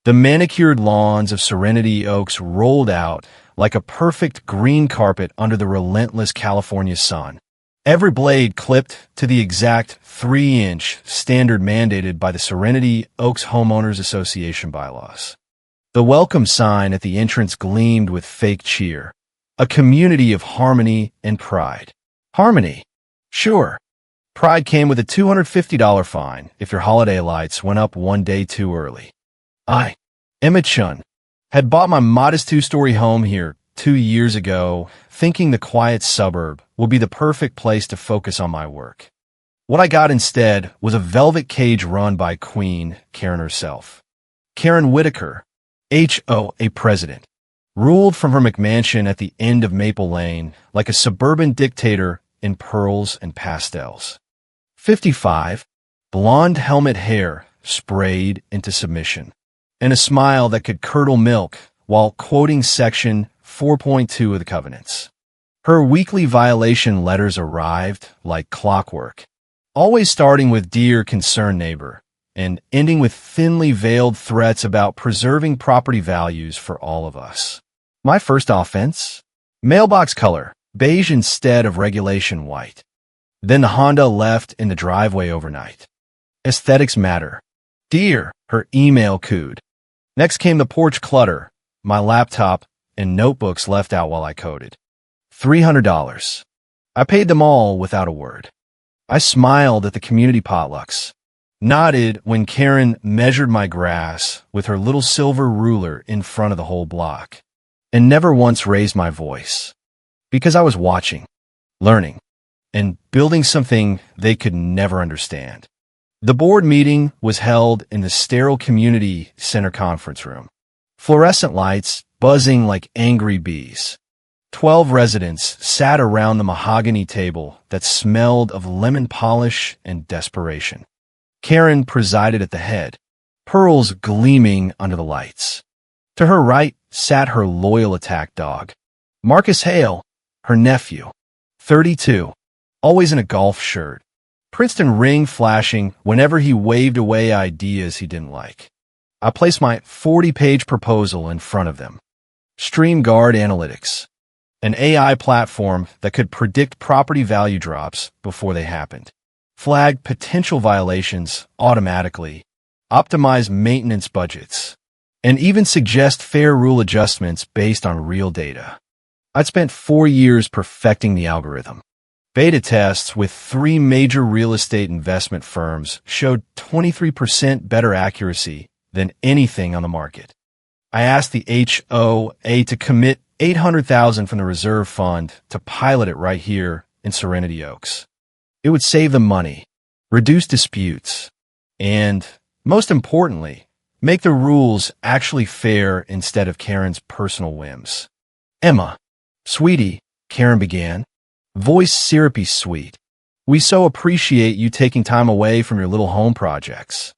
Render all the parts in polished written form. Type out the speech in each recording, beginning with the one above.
The manicured lawns of Serenity Oaks rolled out like a perfect green carpet under the relentless California sun. Every blade clipped to the exact 3-inch standard mandated by the Serenity Oaks Homeowners Association bylaws. The welcome sign at the entrance gleamed with fake cheer, a community of harmony and pride. Harmony? Sure. Pride came with a $250 fine if your holiday lights went up one day too early. I, Emma Chun, had bought my modest 2-story home here 2 years ago, thinking the quiet suburb would be the perfect place to focus on my work. What I got instead was a velvet cage run by Queen Karen herself. Karen Whitaker, HOA president, ruled from her McMansion at the end of Maple Lane like a suburban dictator in pearls and pastels. 55, blonde helmet hair sprayed into submission, and a smile that could curdle milk while quoting Section 4.2 of the covenants. Her weekly violation letters arrived like clockwork, always starting with "Dear Concerned Neighbor" and ending with thinly veiled threats about preserving property values for all of us. My first offense? Mailbox color, beige instead of regulation white. Then the Honda left in the driveway overnight. Aesthetics matter. Dear, her email cooed. Next came the porch clutter, my laptop and notebooks left out while I coded. $300. I paid them all without a word. I smiled at the community potlucks, nodded when Karen measured my grass with her little silver ruler in front of the whole block, and never once raised my voice, because I was watching, learning, and building something they could never understand. The board meeting was held in the sterile community center conference room. Fluorescent lights buzzing like angry bees. 12 residents sat around the mahogany table that smelled of lemon polish and desperation. Karen presided at the head, pearls gleaming under the lights. To her right sat her loyal attack dog, Marcus Hale, her nephew, 32, always in a golf shirt, Princeton ring flashing whenever he waved away ideas he didn't like. I placed my 40-page proposal in front of them. StreamGuard Analytics, an AI platform that could predict property value drops before they happened, flag potential violations automatically, optimize maintenance budgets, and even suggest fair rule adjustments based on real data. I'd spent 4 years perfecting the algorithm. Beta tests with 3 major real estate investment firms showed 23% better accuracy than anything on the market. I asked the HOA to commit $800,000 from the reserve fund to pilot it right here in Serenity Oaks. It would save them money, reduce disputes, and, most importantly, make the rules actually fair instead of Karen's personal whims. Emma, sweetie, Karen began, voice syrupy sweet. We so appreciate you taking time away from your little home projects.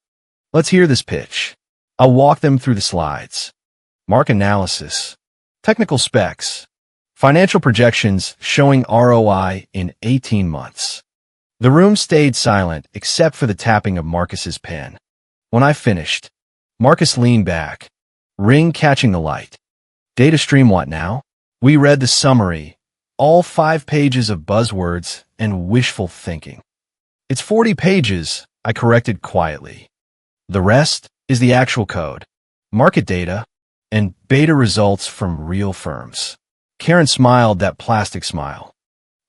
Let's hear this pitch. I'll walk them through the slides. Market analysis, technical specs, financial projections showing ROI in 18 months. The room stayed silent except for the tapping of Marcus's pen. When I finished, Marcus leaned back, ring catching the light. Data stream what now? We read the summary, all 5 pages of buzzwords and wishful thinking. It's 40 pages, I corrected quietly. The rest is the actual code, market data, and beta results from real firms. Karen smiled that plastic smile.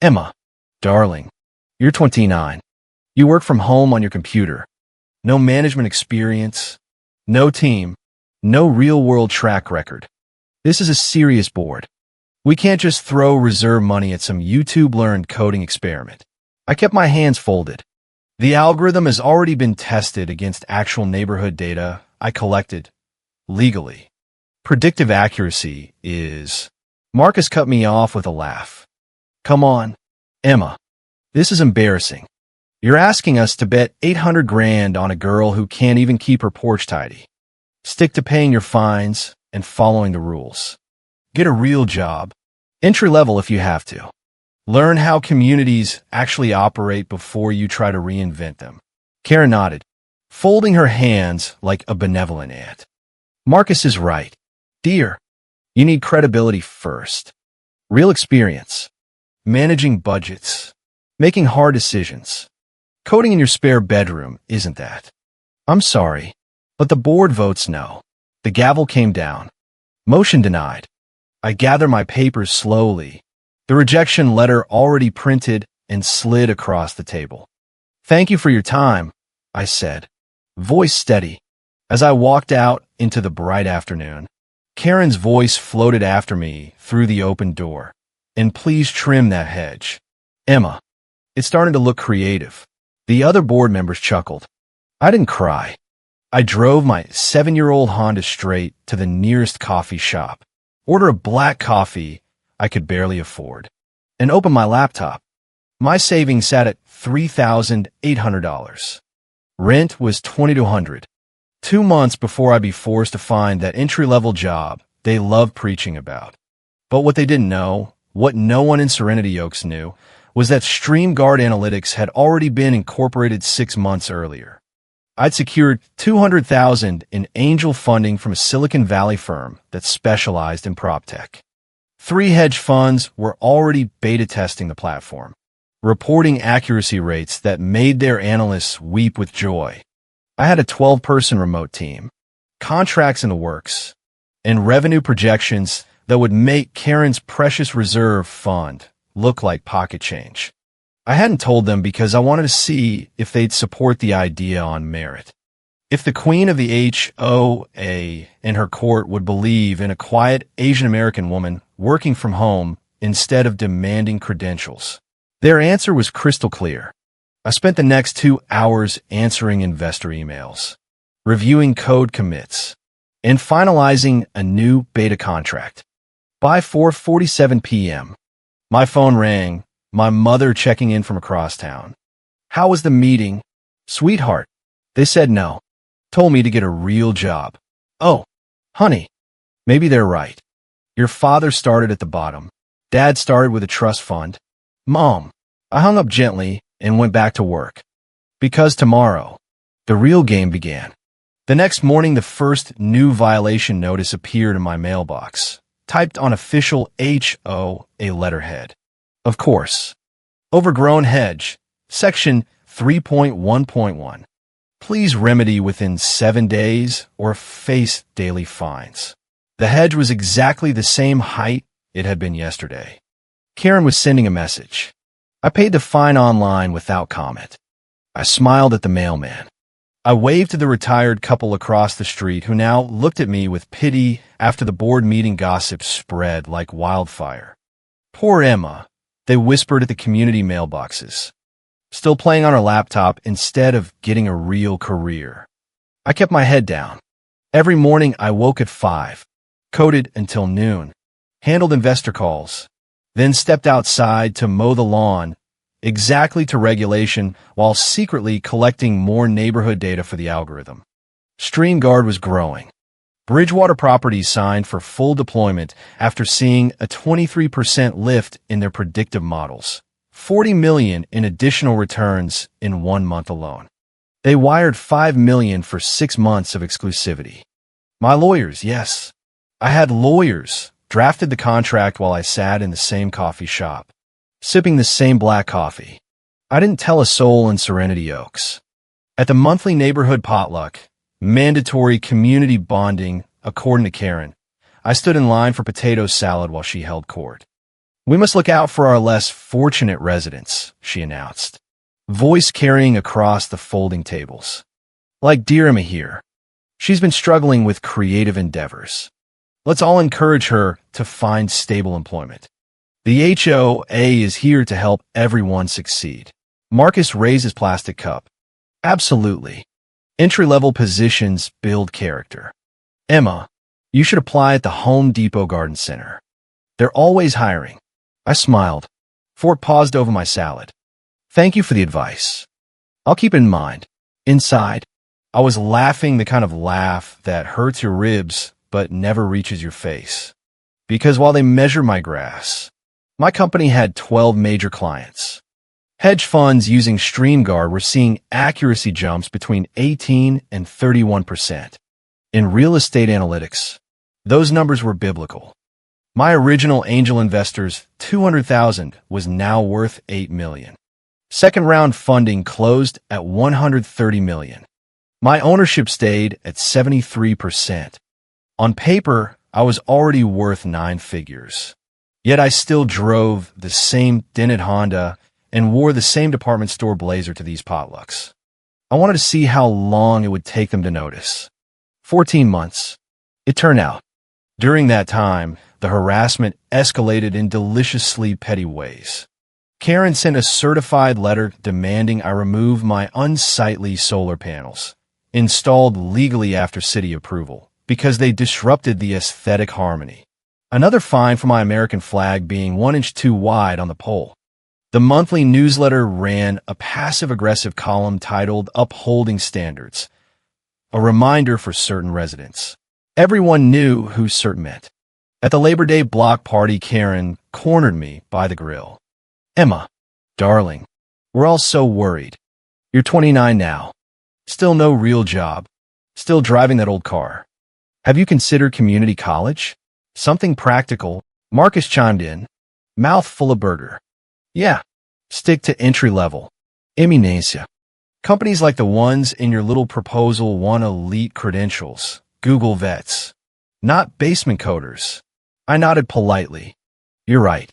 Emma, darling, you're 29. You work from home on your computer. No management experience, no team, no real-world track record. This is a serious board. We can't just throw reserve money at some YouTube-learned coding experiment. I kept my hands folded. The algorithm has already been tested against actual neighborhood data I collected legally. Predictive accuracy is... Marcus cut me off with a laugh. Come on, Emma. This is embarrassing. You're asking us to bet 800 grand on a girl who can't even keep her porch tidy. Stick to paying your fines and following the rules. Get a real job. Entry level if you have to. Learn how communities actually operate before you try to reinvent them. Karen nodded, folding her hands like a benevolent aunt. Marcus is right. Dear, you need credibility first. Real experience. Managing budgets. Making hard decisions. Coding in your spare bedroom isn't that. I'm sorry, but the board votes no. The gavel came down. Motion denied. I gather my papers slowly. The rejection letter already printed and slid across the table. Thank you for your time, I said, voice steady. As I walked out into the bright afternoon, Karen's voice floated after me through the open door. And please trim that hedge. Emma. It started to look creative. The other board members chuckled. I didn't cry. I drove my 7-year-old Honda straight to the nearest coffee shop, ordered a black coffee I could barely afford, and opened my laptop. My savings sat at $3,800. Rent was $2,200. 2 months before I'd be forced to find that entry-level job they loved preaching about. But what they didn't know, what no one in Serenity Oaks knew, was that StreamGuard Analytics had already been incorporated 6 months earlier. I'd secured $200,000 in angel funding from a Silicon Valley firm that specialized in PropTech. 3 hedge funds were already beta testing the platform, reporting accuracy rates that made their analysts weep with joy. I had a 12-person remote team, contracts in the works, and revenue projections that would make Karen's precious reserve fund look like pocket change. I hadn't told them because I wanted to see if they'd support the idea on merit. If the queen of the HOA and her court would believe in a quiet Asian American woman working from home instead of demanding credentials. Their answer was crystal clear. I spent the next 2 hours answering investor emails, reviewing code commits, and finalizing a new beta contract. By 4:47 p.m., my phone rang, my mother checking in from across town. How was the meeting? Sweetheart. They said no. Told me to get a real job. Oh, honey, maybe they're right. Your father started at the bottom. Dad started with a trust fund. Mom. I hung up gently and went back to work. Because tomorrow, the real game began. The next morning, the first new violation notice appeared in my mailbox, typed on official HOA letterhead. Of course. Overgrown hedge, section 3.1.1. Please remedy within 7 days or face daily fines. The hedge was exactly the same height it had been yesterday. Karen was sending a message. I paid the fine online without comment. I smiled at the mailman. I waved to the retired couple across the street who now looked at me with pity after the board meeting gossip spread like wildfire. Poor Emma, they whispered at the community mailboxes. Still playing on her laptop instead of getting a real career. I kept my head down. Every morning I woke at 5, coded until noon, handled investor calls, then stepped outside to mow the lawn, exactly to regulation, while secretly collecting more neighborhood data for the algorithm. StreamGuard was growing. Bridgewater Properties signed for full deployment after seeing a 23% lift in their predictive models, $40 million in additional returns in 1 month alone. They wired $5 million for 6 months of exclusivity. My lawyers, yes. I had lawyers, drafted the contract while I sat in the same coffee shop, sipping the same black coffee. I didn't tell a soul in Serenity Oaks. At the monthly neighborhood potluck, mandatory community bonding, according to Karen, I stood in line for potato salad while she held court. We must look out for our less fortunate residents, she announced, voice carrying across the folding tables. Like dear Emma here. She's been struggling with creative endeavors. Let's all encourage her to find stable employment. The HOA is here to help everyone succeed. Marcus raised his plastic cup. Absolutely. Entry-level positions build character. Emma, you should apply at the Home Depot Garden Center. They're always hiring. I smiled. Fort paused over my salad. Thank you for the advice. I'll keep it in mind. Inside, I was laughing the kind of laugh that hurts your ribs but never reaches your face. Because while they measure my grass, my company had 12 major clients. Hedge funds using StreamGuard were seeing accuracy jumps between 18 and 31%. In real estate analytics, those numbers were biblical. My original angel investors' $200,000 was now worth $8 million. Second round funding closed at $130 million. My ownership stayed at 73%. On paper, I was already worth 9 figures. Yet I still drove the same dented Honda and wore the same department store blazer to these potlucks. I wanted to see how long it would take them to notice. 14 months. It turned out. During that time, the harassment escalated in deliciously petty ways. Karen sent a certified letter demanding I remove my unsightly solar panels, installed legally after city approval, because they disrupted the aesthetic harmony. Another fine for my American flag being 1 inch too wide on the pole. The monthly newsletter ran a passive-aggressive column titled Upholding Standards, a reminder for certain residents. Everyone knew who certain meant. At the Labor Day block party, Karen cornered me by the grill. "Emma, darling, we're all so worried. You're 29 now. Still no real job. Still driving that old car. Have you considered community college? Something practical." Marcus chimed in, mouth full of burger. "Yeah, stick to entry level. Eminencia. Companies like the ones in your little proposal want elite credentials. Google vets. Not basement coders." I nodded politely. "You're right.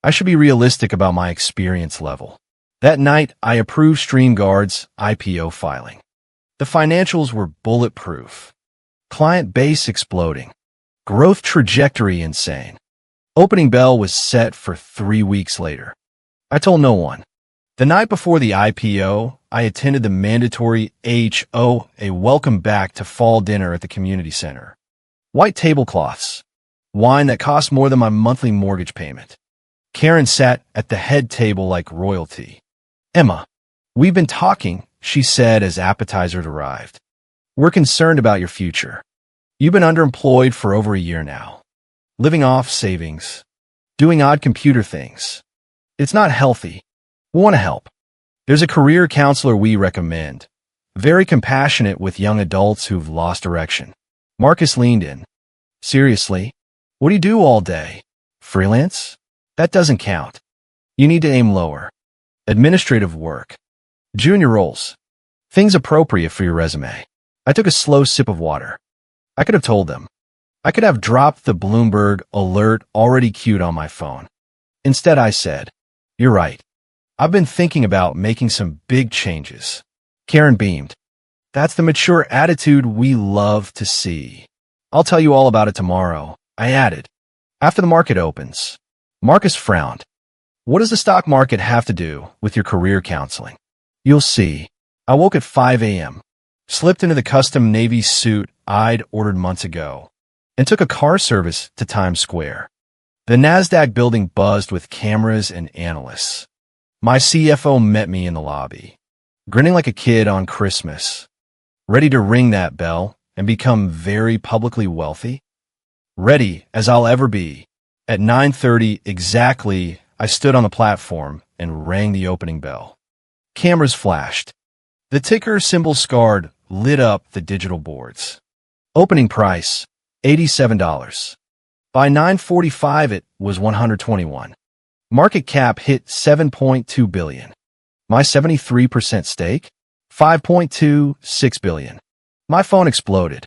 I should be realistic about my experience level." That night, I approved StreamGuard's IPO filing. The financials were bulletproof. Client base exploding. Growth trajectory insane. Opening bell was set for 3 weeks later. I told no one. The night before the IPO, I attended the mandatory HOA welcome back to fall dinner at the community center. White tablecloths. Wine that cost more than my monthly mortgage payment. Karen sat at the head table like royalty. "Emma, we've been talking," she said as appetizers arrived. "We're concerned about your future. You've been underemployed for over a year now. Living off savings. Doing odd computer things. It's not healthy. We want to help. There's a career counselor we recommend. Very compassionate with young adults who've lost direction." Marcus leaned in. "Seriously? What do you do all day? Freelance? That doesn't count. You need to aim lower. Administrative work. Junior roles. Things appropriate for your resume." I took a slow sip of water. I could have told them. I could have dropped the Bloomberg alert already queued on my phone. Instead, I said, "You're right. I've been thinking about making some big changes." Karen beamed. "That's the mature attitude we love to see. I'll tell you all about it tomorrow," I added, "after the market opens." Marcus frowned. "What does the stock market have to do with your career counseling?" "You'll see." I woke at 5 a.m., slipped into the custom navy suit I'd ordered months ago, and took a car service to Times Square. The NASDAQ building buzzed with cameras and analysts. My CFO met me in the lobby, grinning like a kid on Christmas, ready to ring that bell and become very publicly wealthy. Ready as I'll ever be. At 9:30 exactly, I stood on the platform and rang the opening bell. Cameras flashed. The ticker symbol scarred lit up the digital boards. Opening price, $87. By 9:45 it was 121. Market cap hit $7.2 billion. My 73% stake, $5.26 billion. My phone exploded.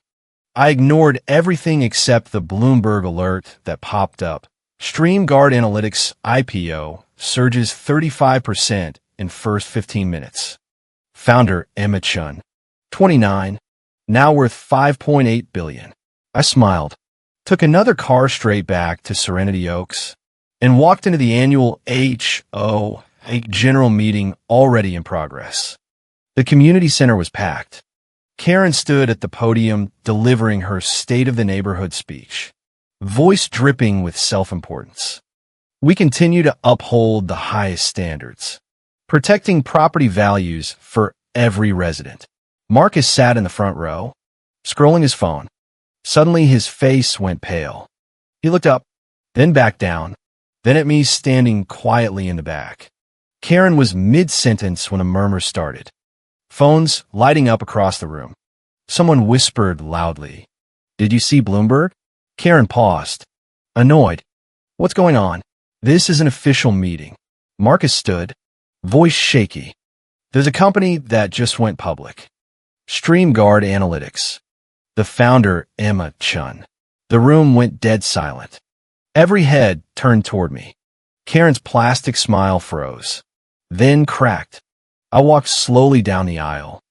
I ignored everything except the Bloomberg alert that popped up. StreamGuard Analytics IPO surges 35% in first 15 minutes. Founder Emma Chun, 29, now worth $5.8 billion. I smiled, took another car straight back to Serenity Oaks, and walked into the annual HOA general meeting already in progress. The community center was packed. Karen stood at the podium delivering her State of the Neighborhood speech, voice dripping with self-importance. We continue to uphold the highest standards, protecting property values for every resident. Marcus sat in the front row, scrolling his phone. Suddenly his face went pale. He looked up, then back down, then at me standing quietly in the back. Karen was mid-sentence when a murmur started. Phones lighting up across the room. Someone whispered loudly, Did you see Bloomberg? Karen paused, annoyed. What's going on? This is an official meeting. Marcus stood, voice shaky. There's a company that just went public. StreamGuard Analytics. The founder, Emma Chun. The room went dead silent. Every head turned toward me. Karen's plastic smile froze, then cracked. I walked slowly down the aisle,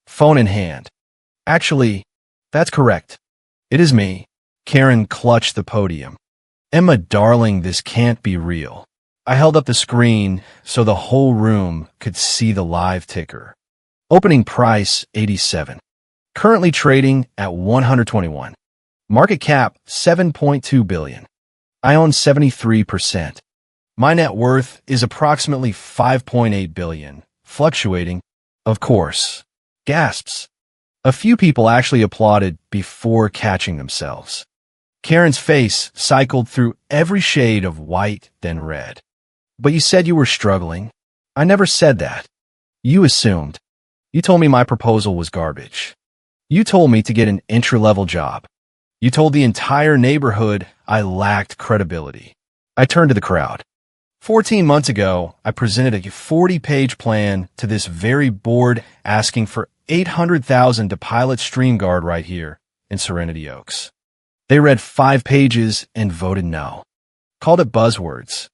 phone in hand. Actually, that's correct. It is me. Karen clutched the podium. Emma, darling, this can't be real. I held up the screen so the whole room could see the live ticker. Opening price, 87. Currently trading at 121. Market cap, 7.2 billion. I own 73%. My net worth is approximately 5.8 billion, fluctuating, of course. Gasps. A few people actually applauded before catching themselves. Karen's face cycled through every shade of white, then red. But you said you were struggling. I never said that. You assumed. You told me my proposal was garbage. You told me to get an entry-level job. You told the entire neighborhood I lacked credibility. I turned to the crowd. 14 months ago, I presented a 40-page plan to this very board asking for $800,000 to pilot StreamGuard right here in Serenity Oaks. They read 5 pages and voted no. Called it Buzzwords.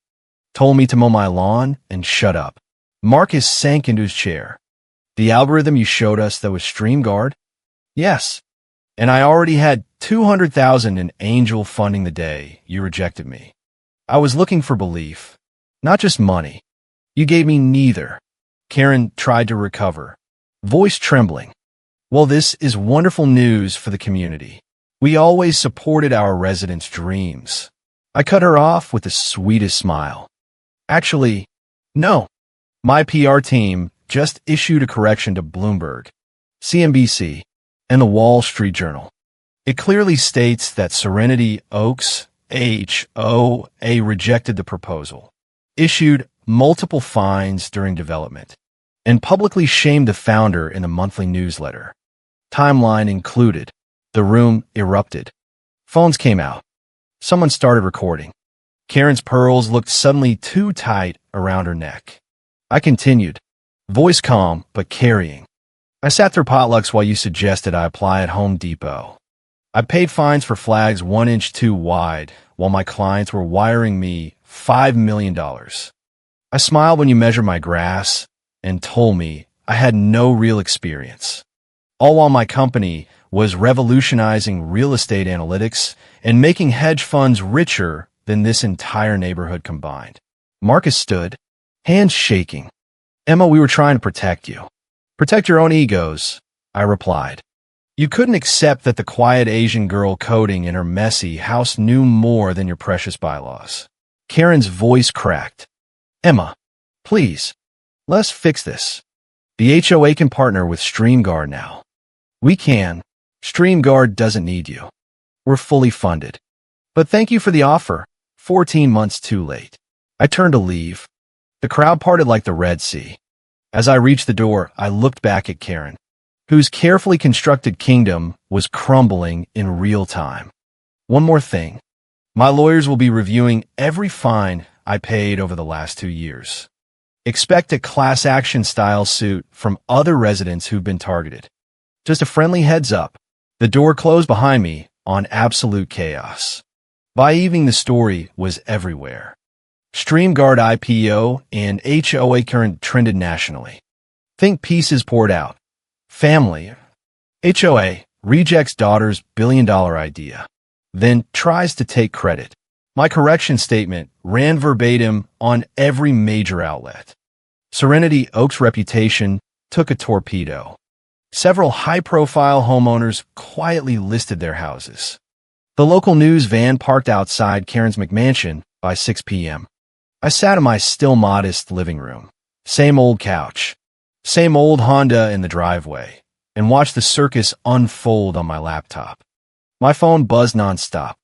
Told me to mow my lawn and shut up. Marcus sank into his chair. The algorithm you showed us that was StreamGuard? Yes. And I already had $200,000 in angel funding the day you rejected me. I was looking for belief, not just money. You gave me neither. Karen tried to recover, voice trembling. Well, this is wonderful news for the community. We always supported our residents' dreams. I cut her off with the sweetest smile. Actually, no. My PR team just issued a correction to Bloomberg, CNBC, and the Wall Street Journal. It clearly states that Serenity Oaks, HOA, rejected the proposal, issued multiple fines during development, and publicly shamed the founder in the monthly newsletter. Timeline included. The room erupted. Phones came out. Someone started recording. Karen's pearls looked suddenly too tight around her neck. I continued, voice calm but carrying. I sat through potlucks while you suggested I apply at Home Depot. I paid fines for flags 1 inch too wide while my clients were wiring me $5 million. I smiled when you measured my grass and told me I had no real experience. All while my company was revolutionizing real estate analytics and making hedge funds richer than this entire neighborhood combined. Marcus stood, hands shaking. Emma, we were trying to protect you. Protect your own egos, I replied. You couldn't accept that the quiet Asian girl coding in her messy house knew more than your precious bylaws. Karen's voice cracked. Emma, please, let's fix this. The HOA can partner with StreamGuard now. We can. StreamGuard doesn't need you. We're fully funded. But thank you for the offer. 14 months too late. I turned to leave. The crowd parted like the Red Sea. As I reached the door, I looked back at Karen, whose carefully constructed kingdom was crumbling in real time. One more thing. My lawyers will be reviewing every fine I paid over the last 2 years. Expect a class action style suit from other residents who've been targeted. Just a friendly heads up. The door closed behind me on absolute chaos. By evening, the story was everywhere. StreamGuard IPO and HOA Karen trended nationally. Think pieces poured out. Family. HOA rejects daughter's billion-dollar idea, then tries to take credit. My correction statement ran verbatim on every major outlet. Serenity Oaks' reputation took a torpedo. Several high-profile homeowners quietly listed their houses. The local news van parked outside Karen's McMansion by 6 p.m. I sat in my still modest living room. Same old couch. Same old Honda in the driveway. And watched the circus unfold on my laptop. My phone buzzed nonstop.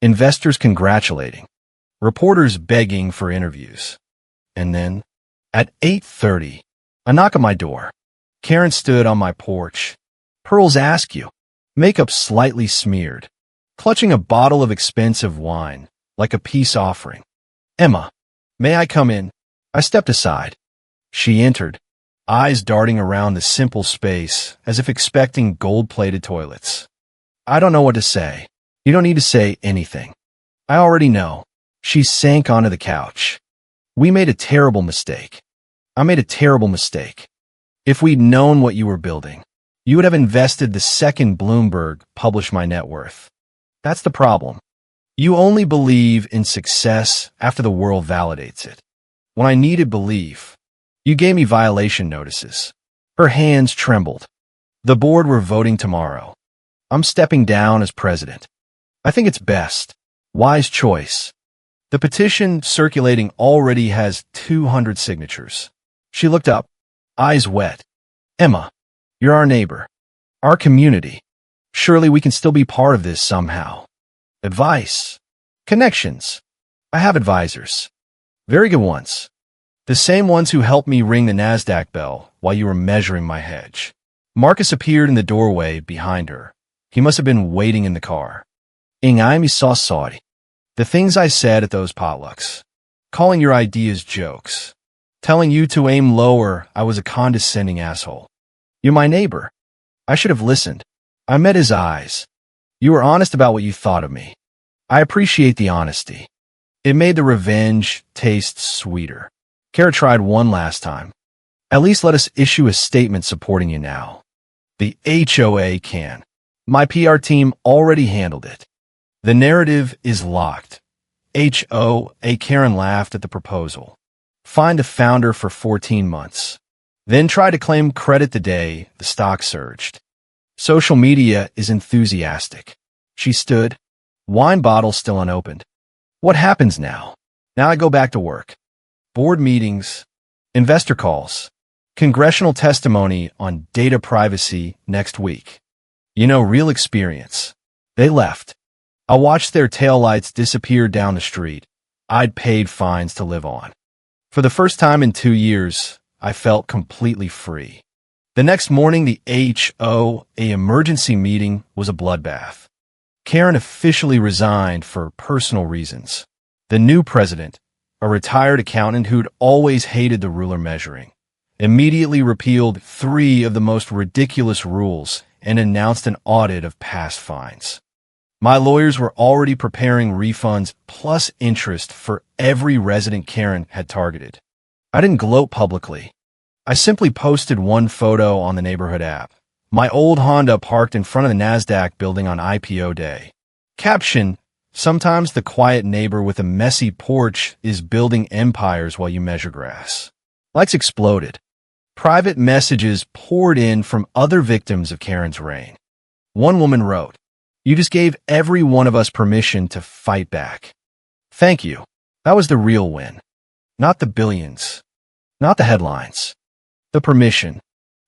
Investors congratulating. Reporters begging for interviews. And then, at 8:30, a knock on my door. Karen stood on my porch. Pearls ask you. Makeup slightly smeared. clutching a bottle of expensive wine, like a peace offering. "Emma, may I come in?" I stepped aside. She entered, eyes darting around the simple space as if expecting gold-plated toilets. "I don't know what to say." "You don't need to say anything. I already know." She sank onto the couch. "We made a terrible mistake. I made a terrible mistake. If we'd known what you were building, you would have invested the second Bloomberg published my net worth. That's the problem. You only believe in success after the world validates it. When I needed belief, you gave me violation notices." Her hands trembled. "The board were voting tomorrow. I'm stepping down as president. I think it's best. Wise choice. The petition circulating already has 200 signatures." She looked up, eyes wet. "Emma, you're our neighbor, our community. Surely we can still be part of this somehow." "Advice. Connections. I have advisors. Very good ones. The same ones who helped me ring the NASDAQ bell while you were measuring my hedge." Marcus appeared in the doorway behind her. He must have been waiting in the car. "Ingami saw Saudi. The things I said at those potlucks. Calling your ideas jokes. Telling you to aim lower, I was a condescending asshole. You're my neighbor. I should have listened." I met his eyes. "You were honest about what you thought of me. I appreciate the honesty. It made the revenge taste sweeter." Kara tried one last time. "At least let us issue a statement supporting you now." "The HOA can. My PR team already handled it. The narrative is locked." HOA Karen laughed at the proposal. "Find the founder for 14 months. Then try to claim credit the day the stock surged. Social media is enthusiastic." She stood, wine bottle still unopened. "What happens now?" "Now I go back to work. Board meetings, investor calls, congressional testimony on data privacy next week. Real experience." They left. I watched their taillights disappear down the street. I'd paid fines to live on. For the first time in 2 years, I felt completely free. The next morning, the HOA emergency meeting was a bloodbath. Karen officially resigned for personal reasons. The new president, a retired accountant who'd always hated the ruler measuring, immediately repealed 3 of the most ridiculous rules and announced an audit of past fines. My lawyers were already preparing refunds plus interest for every resident Karen had targeted. I didn't gloat publicly. I simply posted one photo on the neighborhood app. My old Honda parked in front of the NASDAQ building on IPO day. Caption: "Sometimes the quiet neighbor with a messy porch is building empires while you measure grass." Likes exploded. Private messages poured in from other victims of Karen's reign. One woman wrote, "You just gave every one of us permission to fight back. Thank you. That was the real win. Not the billions. Not the headlines. The permission."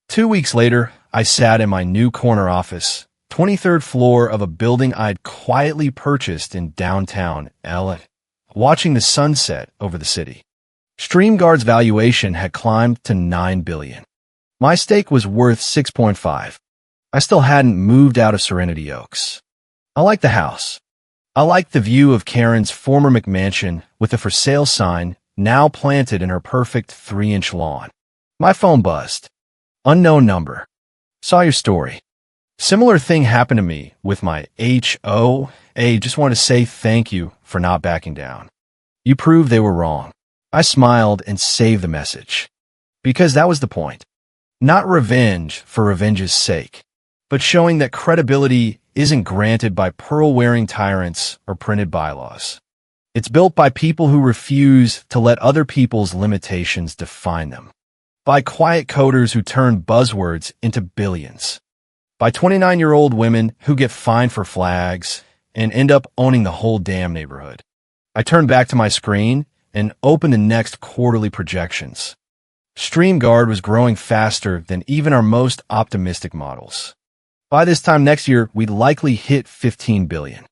2 weeks later, I sat in my new corner office, 23rd floor of a building I'd quietly purchased in downtown LA, watching the sunset over the city. StreamYard's valuation had climbed to $9 billion. My stake was worth 6.5. I still hadn't moved out of Serenity Oaks. I liked the house. I liked the view of Karen's former McMansion with a for sale sign now planted in her perfect 3-inch lawn. My phone buzzed. Unknown number. "Saw your story. Similar thing happened to me with my HOA. Just want to say thank you for not backing down. You proved they were wrong." I smiled and saved the message. Because that was the point. Not revenge for revenge's sake, but showing that credibility isn't granted by pearl-wearing tyrants or printed bylaws. It's built by people who refuse to let other people's limitations define them. By quiet coders who turn buzzwords into billions. By 29-year-old women who get fined for flags and end up owning the whole damn neighborhood. I turned back to my screen and opened the next quarterly projections. StreamYard was growing faster than even our most optimistic models. By this time next year, we'd likely hit 15 billion.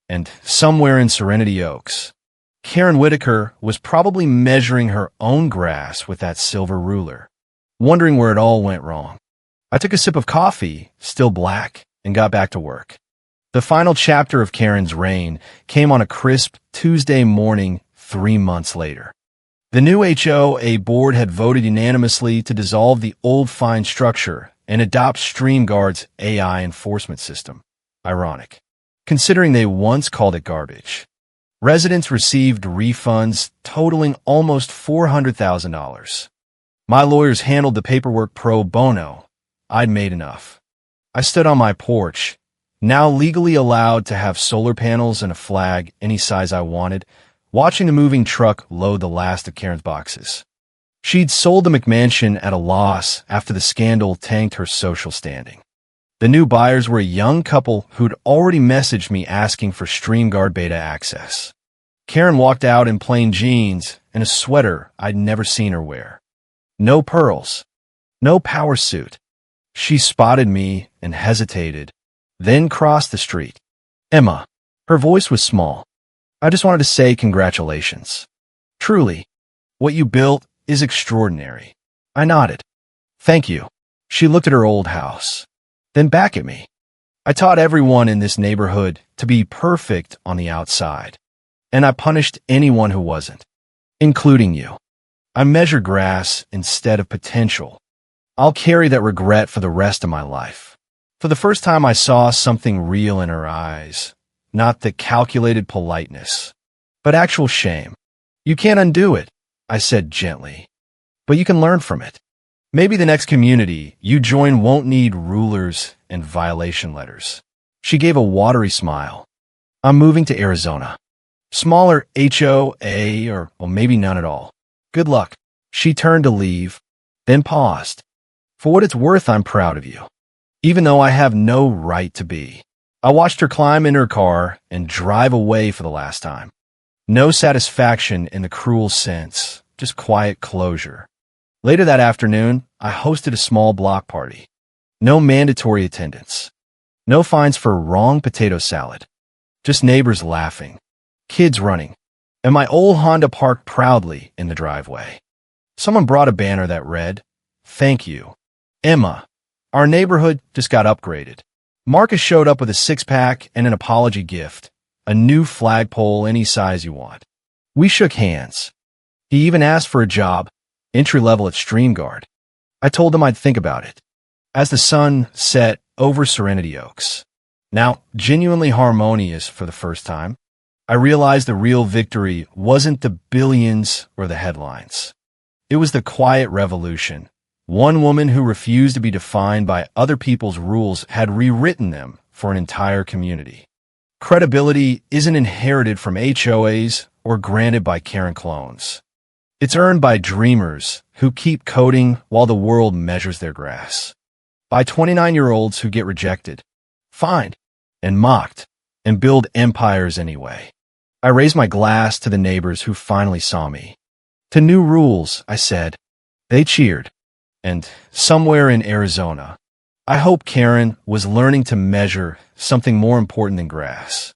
And somewhere in Serenity Oaks, Karen Whitaker was probably measuring her own grass with that silver ruler, wondering where it all went wrong. I took a sip of coffee, still black, and got back to work. The final chapter of Karen's reign came on a crisp Tuesday morning 3 months later. The new HOA board had voted unanimously to dissolve the old fine structure and adopt StreamGuard's AI enforcement system. Ironic, considering they once called it garbage. Residents received refunds totaling almost $400,000. My lawyers handled the paperwork pro bono. I'd made enough. I stood on my porch, now legally allowed to have solar panels and a flag any size I wanted, watching the moving truck load the last of Karen's boxes. She'd sold the McMansion at a loss after the scandal tanked her social standing. The new buyers were a young couple who'd already messaged me asking for StreamGuard beta access. Karen walked out in plain jeans and a sweater I'd never seen her wear. No pearls. No power suit. She spotted me and hesitated, then crossed the street. Emma. Her voice was small. I just wanted to say congratulations. Truly, what you built is extraordinary. I nodded. Thank you. She looked at her old house, then back at me. I taught everyone in this neighborhood to be perfect on the outside, and I punished anyone who wasn't, including you. I measure grass instead of potential. I'll carry that regret for the rest of my life. For the first time, I saw something real in her eyes, not the calculated politeness, but actual shame. You can't undo it, I said gently, but you can learn from it. Maybe the next community you join won't need rulers and violation letters. She gave a watery smile. I'm moving to Arizona. Smaller HOA or maybe none at all. Good luck. She turned to leave, then paused. For what it's worth, I'm proud of you, even though I have no right to be. I watched her climb in her car and drive away for the last time. No satisfaction in the cruel sense, just quiet closure. Later that afternoon, I hosted a small block party. No mandatory attendance. No fines for wrong potato salad. Just neighbors laughing, kids running, and my old Honda parked proudly in the driveway. Someone brought a banner that read, "Thank you, Emma. Our neighborhood just got upgraded." Marcus showed up with a six-pack and an apology gift, a new flagpole any size you want. We shook hands. He even asked for a job, entry-level at StreamGuard. I told him I'd think about it. As the sun set over Serenity Oaks, now genuinely harmonious for the first time, I realized the real victory wasn't the billions or the headlines. It was the quiet revolution. One woman who refused to be defined by other people's rules had rewritten them for an entire community. Credibility isn't inherited from HOAs or granted by Karen clones. It's earned by dreamers who keep coding while the world measures their grass. By 29-year-olds who get rejected, fined, and mocked, and build empires anyway. I raised my glass to the neighbors who finally saw me. To new rules, I said. They cheered. And somewhere in Arizona, I hope Karen was learning to measure something more important than grass.